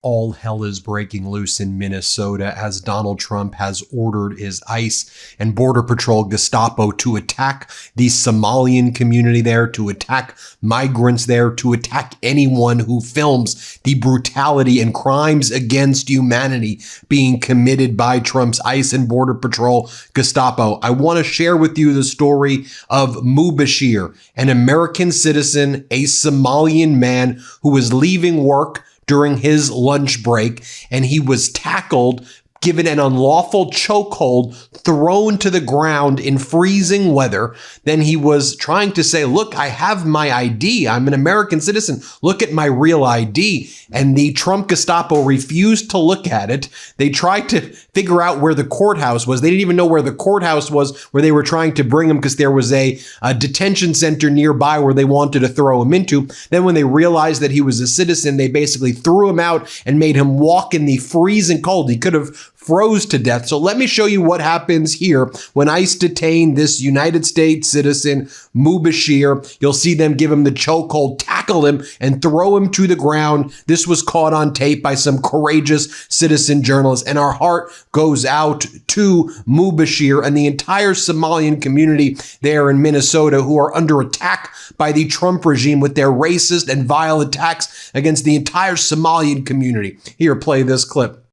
All hell is breaking loose in Minnesota as Donald Trump has ordered his ICE and Border Patrol Gestapo to attack the Somalian community there, to attack migrants there, to attack anyone who films the brutality and crimes against humanity being committed by Trump's ICE and Border Patrol Gestapo. I want to share with you the story of Mubashir, an American citizen, a Somalian man who was leaving work during his lunch break, and he was tackled, given an unlawful chokehold, thrown to the ground in freezing weather. Then he was trying to say, look, I have my ID. I'm an American citizen. Look at my real ID. And the Trump Gestapo refused to look at it. They tried to figure out where the courthouse was. They didn't even know where the courthouse was, where they were trying to bring him, because there was a detention center nearby where they wanted to throw him into. Then when they realized that he was a citizen, they basically threw him out and made him walk in the freezing cold. He could have froze to death. So let me show you what happens here when ICE detain this United States citizen, Mubashir. You'll see them give him the chokehold, tackle him, and throw him to the ground. This was caught on tape by some courageous citizen journalists, and our heart goes out to Mubashir and the entire Somalian community there in Minnesota, who are under attack by the Trump regime with their racist and vile attacks against the entire Somalian community. Here, play this clip.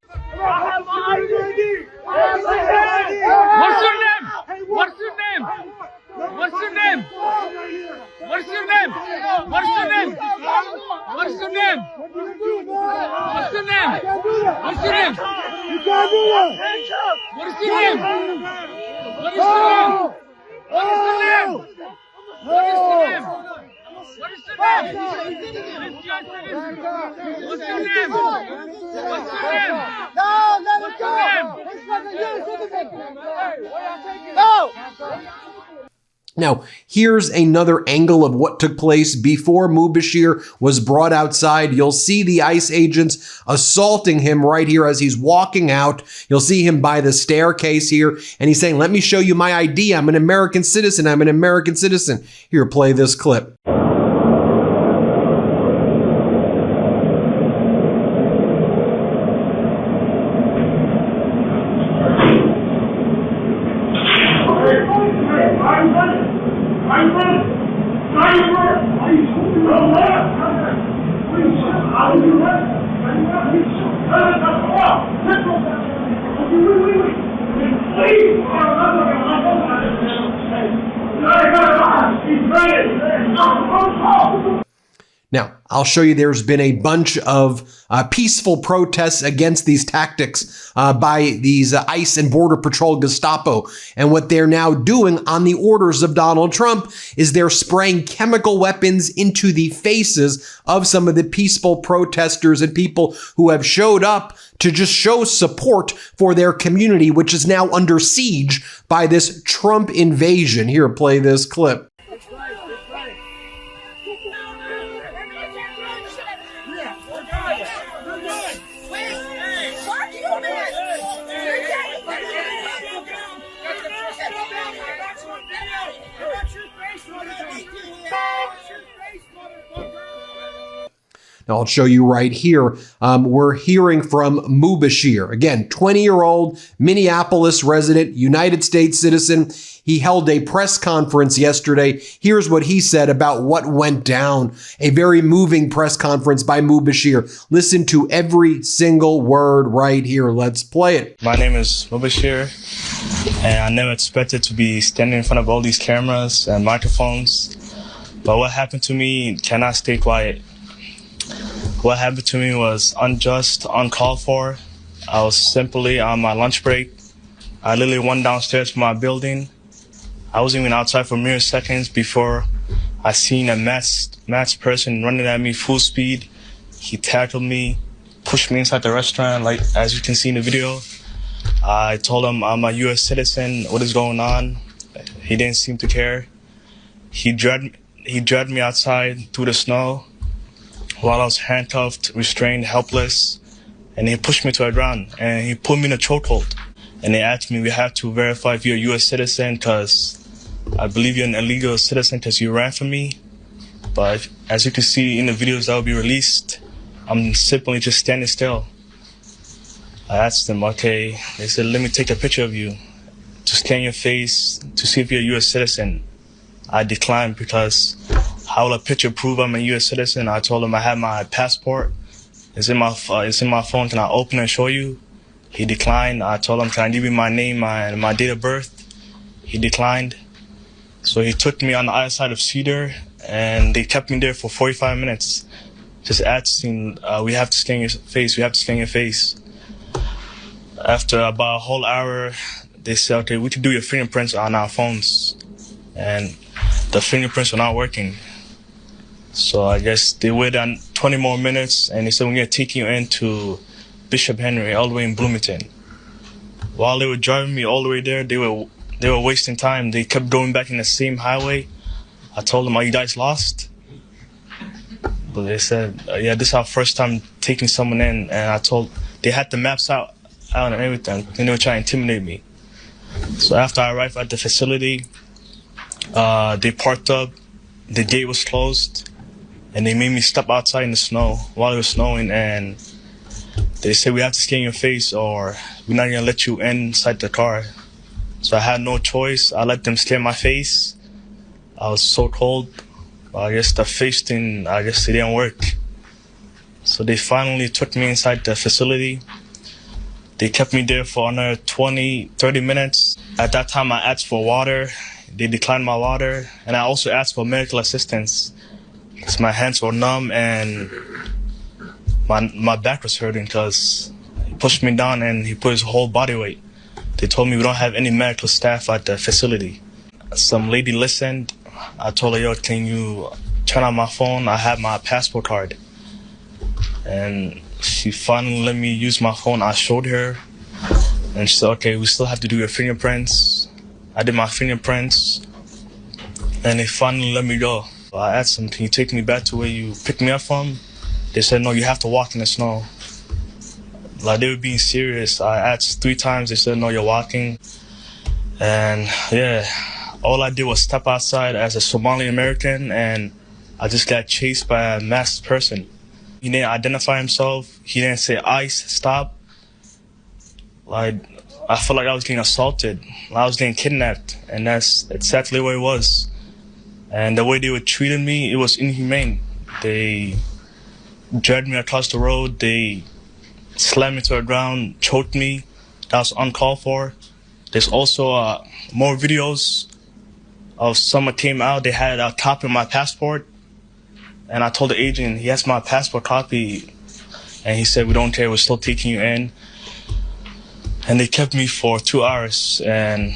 What's your name? What's your name? What's your name? What's your name? What's your name? What's your name? What's your name? You can't do that. What is your name? What is your name? What is your name? What is your name? What is your name? What's your name? What's your name? No, let him go. He's not a U.S. citizen. No. Now, here's another angle of what took place before Mubashir was brought outside. You'll see the ICE agents assaulting him right here as he's walking out. You'll see him by the staircase here, and he's saying, let me show you my ID. I'm an American citizen. I'm an American citizen. Here, play this clip. Now, I'll show you there's been a bunch of peaceful protests against these tactics by these ICE and Border Patrol Gestapo. And what they're now doing on the orders of Donald Trump is they're spraying chemical weapons into the faces of some of the peaceful protesters and people who have showed up to just show support for their community, which is now under siege by this Trump invasion. Here, play this clip. Now, I'll show you right here. We're hearing from Mubashir, again, 20-year-old Minneapolis resident, United States citizen. He held a press conference yesterday. Here's what he said about what went down. A very moving press conference by Mubashir. Listen to every single word right here. Let's play it. My name is Mubashir, and I never expected to be standing in front of all these cameras and microphones. But what happened to me cannot stay quiet. What happened to me was unjust, uncalled for. I was simply on my lunch break. I literally went downstairs from my building. I wasn't even outside for mere seconds before I seen a masked person running at me full speed. He tackled me, pushed me inside the restaurant, like as you can see in the video. I told him I'm a U.S. citizen, what is going on? He didn't seem to care. He dragged me outside through the snow while I was handcuffed, restrained, helpless, and he pushed me to the ground and he put me in a chokehold. And they asked me, we have to verify if you're a U.S. citizen because I believe you're an illegal citizen because you ran from me. But as you can see in the videos that will be released, I'm simply just standing still. I asked them, okay, they said, let me take a picture of you to scan your face to see if you're a U.S. citizen. I declined because how will a picture prove I'm a U.S. citizen? I told him I have my passport. It's in my phone. Can I open and show you? He declined. I told him, can I give you my name, my date of birth? He declined. So he took me on the other side of Cedar, and they kept me there for 45 minutes, just asking, we have to scan your face, we have to scan your face. After about a whole hour, they said, okay, we can do your fingerprints on our phones. And the fingerprints were not working. So I guess they waited on 20 more minutes, and they said, we're going to take you into Bishop Henry, all the way in Bloomington. While they were driving me all the way there, they were wasting time. They kept going back in the same highway. I told them, are you guys lost? But they said, yeah, this is our first time taking someone in. And they had the maps out and everything. And they were trying to intimidate me. So after I arrived at the facility, they parked up, the gate was closed, and they made me step outside in the snow while it was snowing, and they said, we have to scan your face or we're not gonna let you inside the car. So I had no choice. I let them scan my face. I was so cold. I guess the face thing, it didn't work. So they finally took me inside the facility. They kept me there for another 20, 30 minutes. At that time, I asked for water. They declined my water. And I also asked for medical assistance because my hands were numb and my back was hurting because he pushed me down and he put his whole body weight. They told me we don't have any medical staff at the facility. Some lady listened. I told her, yo, can you turn on my phone? I have my passport card. And she finally let me use my phone. I showed her. And she said, okay, we still have to do your fingerprints. I did my fingerprints. And they finally let me go. I asked them, can you take me back to where you picked me up from? They said, no, you have to walk in the snow. Like, they were being serious. I asked 3 times. They said, no, you're walking. And yeah, all I did was step outside as a Somali American, and I just got chased by a masked person. He didn't identify himself. He didn't say, ICE, stop. Like, I felt like I was getting assaulted. I was getting kidnapped, and that's exactly what it was. And the way they were treating me, it was inhumane. They dragged me across the road. They slammed me to the ground, choked me. That was uncalled for. There's also more videos of someone came out. They had a copy of my passport. And I told the agent, he has my passport copy. And he said, we don't care, we're still taking you in. And they kept me for 2 hours. And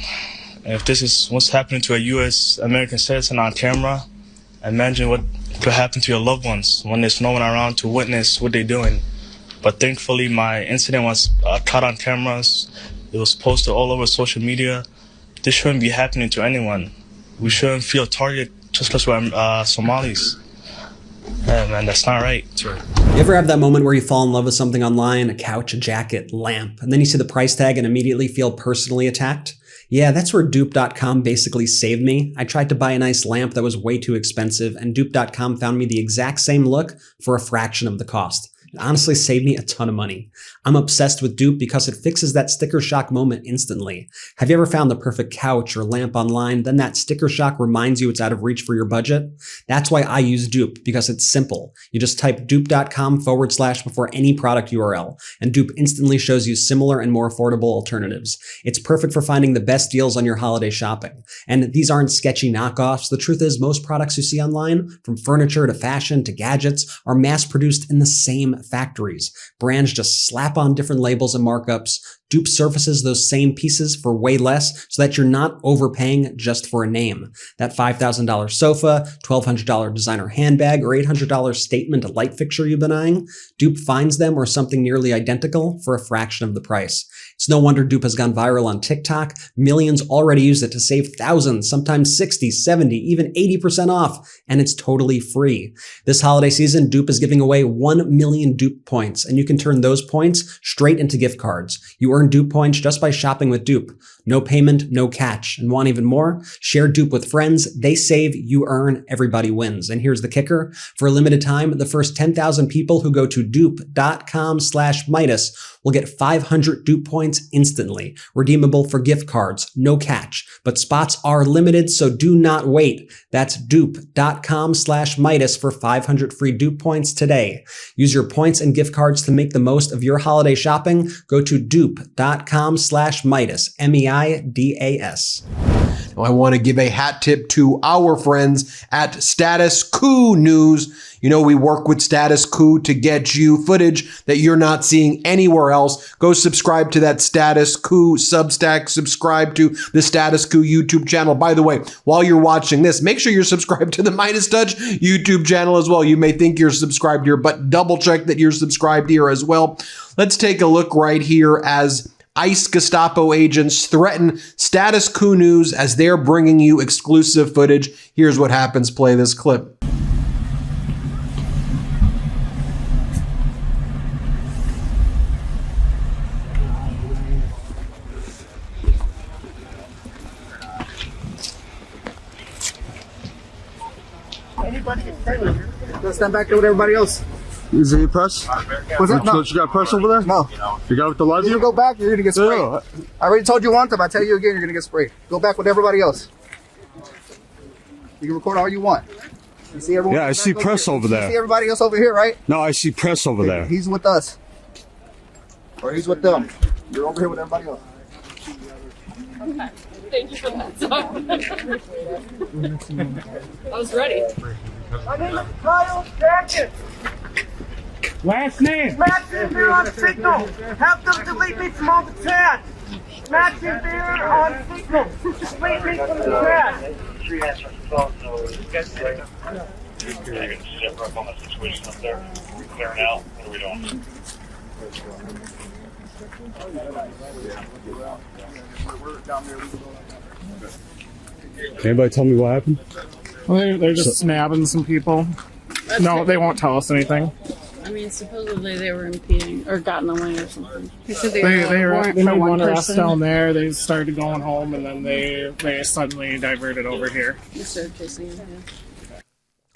if this is what's happening to a U.S. American citizen on camera, imagine what could happen to your loved ones when there's no one around to witness what they're doing. But thankfully, my incident was caught on cameras. It was posted all over social media. This shouldn't be happening to anyone. We shouldn't feel targeted just because we're Somalis. Yeah, man, that's not right. You ever have that moment where you fall in love with something online, a couch, a jacket, lamp, and then you see the price tag and immediately feel personally attacked? Yeah, that's where dupe.com basically saved me. I tried to buy a nice lamp that was way too expensive, and dupe.com found me the exact same look for a fraction of the cost. It honestly saved me a ton of money. I'm obsessed with Dupe because it fixes that sticker shock moment instantly. Have you ever found the perfect couch or lamp online, then that sticker shock reminds you it's out of reach for your budget? That's why I use Dupe, because it's simple. You just type dupe.com / before any product URL, and Dupe instantly shows you similar and more affordable alternatives. It's perfect for finding the best deals on your holiday shopping. And these aren't sketchy knockoffs. The truth is, most products you see online, from furniture to fashion to gadgets, are mass-produced in the same factories. Brands just slap on different labels and markups. Dupe surfaces those same pieces for way less so that you're not overpaying just for a name. That $5,000 sofa, $1,200 designer handbag, or $800 statement light fixture you've been eyeing, Dupe finds them or something nearly identical for a fraction of the price. It's no wonder Dupe has gone viral on TikTok. Millions already use it to save thousands, sometimes 60, 70, even 80% off, and it's totally free. This holiday season, Dupe is giving away 1 million Dupe points, and you can turn those points straight into gift cards. You earn earn dupe points just by shopping with dupe. No payment, no catch. And want even more? Share dupe with friends. They save, you earn, everybody wins. And here's the kicker. For a limited time, the first 10,000 people who go to dupe.com/Meidas will get 500 dupe points instantly. Redeemable for gift cards. No catch. But spots are limited, so do not wait. That's dupe.com/Meidas for 500 free dupe points today. Use your points and gift cards to make the most of your holiday shopping. Go to dupe.com/Meidas. MEIDAS. I want to give a hat tip to our friends at Status Coup News. You know, we work with Status Coup to get you footage that you're not seeing anywhere else. Go subscribe to that Status Coup Substack. Subscribe to the Status Coup YouTube channel. By the way, while you're watching this, make sure you're subscribed to the MeidasTouch YouTube channel as well. You may think you're subscribed here, but double check that you're subscribed here as well. Let's take a look right here as ICE Gestapo agents threaten Status Coup News as they're bringing you exclusive footage. Here's what happens. Play this clip. Let's stand back there with everybody else. Is it your press? What's that? No. You got press over there? No. You got it with the live You view? go back, you're gonna get sprayed. Yeah. I already told you one time, I tell you again, you're gonna get sprayed. Go back with everybody else. You can record all you want. You see everyone? Yeah, I see press over You there. see everybody else over here, right? No, I see press over there. He's with us. Or he's with them. You're over here with everybody else. Okay. Thank you for that. I was ready. My name is Kyle Jackson. Last name. Matching beer on signal. Have them delete me from all the chat. Matching beer on signal. Delete me from the chat. Can anybody tell me what happened? Well, they're just snabbing some people. No, they won't tell us anything. I mean, supposedly they were impeding or got in the way or something. They said They made one arrest down there. They started going home, and then they suddenly diverted over here. They started chasing him. Yeah.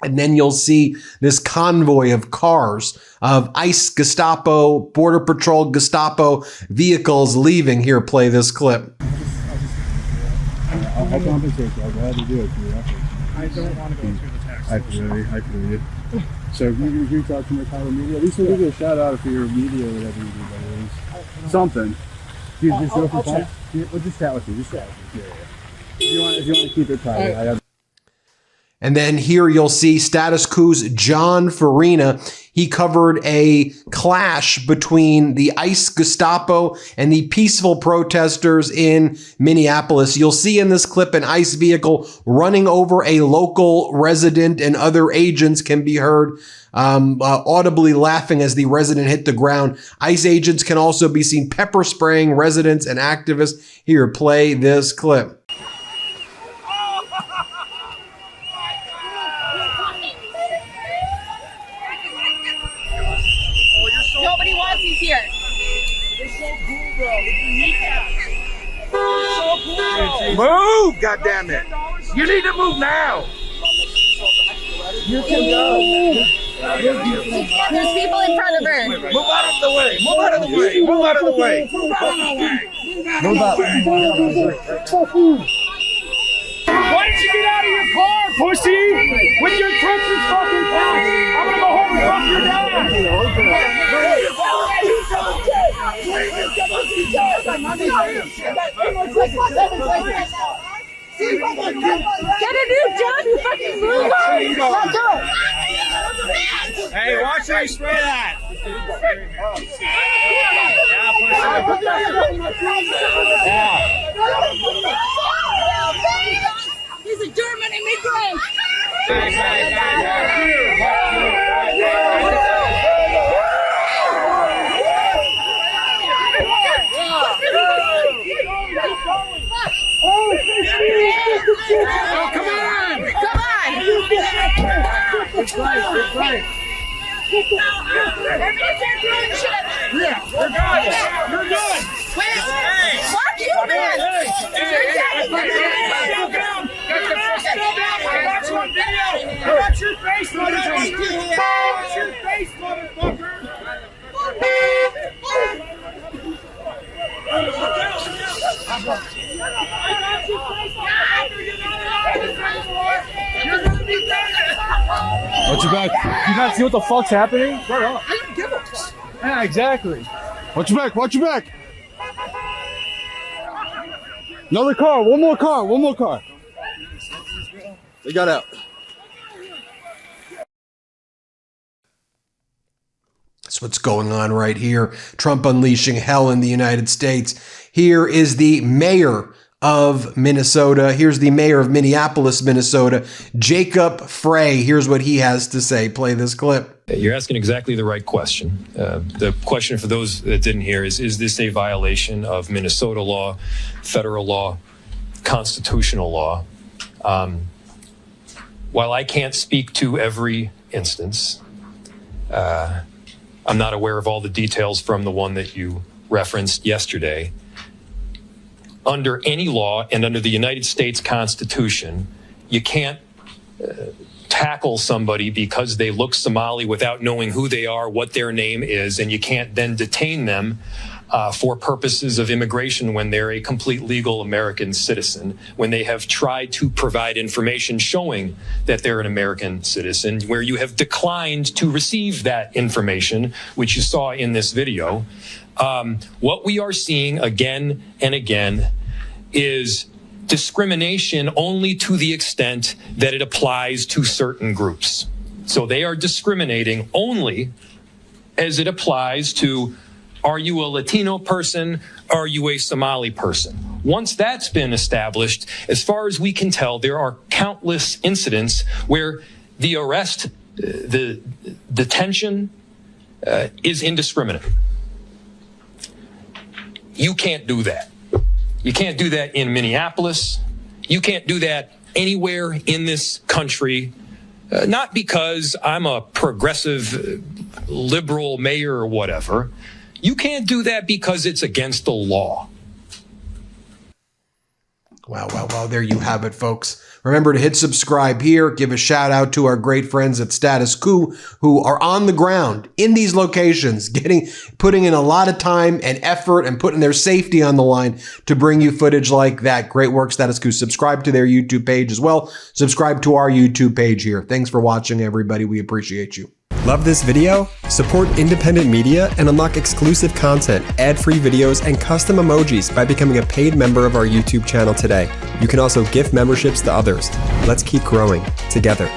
And then you'll see this convoy of cars of ICE, Gestapo, Border Patrol, Gestapo vehicles leaving. Here, play this clip. I'll compensate you. I'll gladly do it for you. I don't want to go through the tax. I feel you. So if you reach out to my Colorado media, at least we'll give you a shout out for your media or whatever you do, but at least something. We'll just chat with you. Just chat with you. Yeah. If you want to keep it private. And then here you'll see Status Quo's John Farina. He covered a clash between the ICE Gestapo and the peaceful protesters in Minneapolis. You'll see in this clip an ICE vehicle running over a local resident, and other agents can be heard audibly laughing as the resident hit the ground. ICE agents can also be seen pepper spraying residents and activists. Here, play this clip. Nobody wants you here. Move, goddammit! You need to move now. You can go. There's people in front of her. Move out of the way. Move out of the way. Move out of the way. Move out. Why did you get out of your car, pussy? With your Texas fucking pants. I'm gonna go home and fuck your dad. Get a new job, you fucking move on. Hey, watch how you spray that. He's a German immigrant. Oh, come on! Come on. It's right. Everybody's doing shit. Yeah, you're good. You're good. Where's Watch your back. You not see what the fuck's happening? Shut up. I didn't give up. Yeah, exactly. Watch your back. Watch your back. Another car. One more car. One more car. They got out. That's what's going on right here. Trump unleashing hell in the United States. Here is the mayor of Minnesota. Here's the mayor of Minneapolis, Minnesota, Jacob Frey. Here's what he has to say. Play this clip. You're asking exactly the right question. The question for those that didn't hear is this a violation of Minnesota law, federal law, constitutional law? While I can't speak to every instance, I'm not aware of all the details from the one that you referenced yesterday. Under any law and under the United States Constitution, you can't tackle somebody because they look Somali without knowing who they are, what their name is, and you can't then detain them for purposes of immigration when they're a complete legal American citizen, when they have tried to provide information showing that they're an American citizen, where you have declined to receive that information, which you saw in this video. What we are seeing again and again is discrimination only to the extent that it applies to certain groups. So they are discriminating only as it applies to, are you a Latino person? Are you a Somali person? Once that's been established, as far as we can tell, there are countless incidents where the arrest, the detention is indiscriminate. You can't do that. You can't do that in Minneapolis. You can't do that anywhere in this country. Not because I'm a progressive liberal mayor or whatever. You can't do that because it's against the law. Wow, wow, wow. There you have it, folks. Remember to hit subscribe here. Give a shout out to our great friends at Status Quo who are on the ground in these locations, putting in a lot of time and effort and putting their safety on the line to bring you footage like that. Great work, Status Quo. Subscribe to their YouTube page as well. Subscribe to our YouTube page here. Thanks for watching, everybody. We appreciate you. Love this video? Support independent media and unlock exclusive content, ad-free videos, and custom emojis by becoming a paid member of our YouTube channel today. You can also gift memberships to others. Let's keep growing together.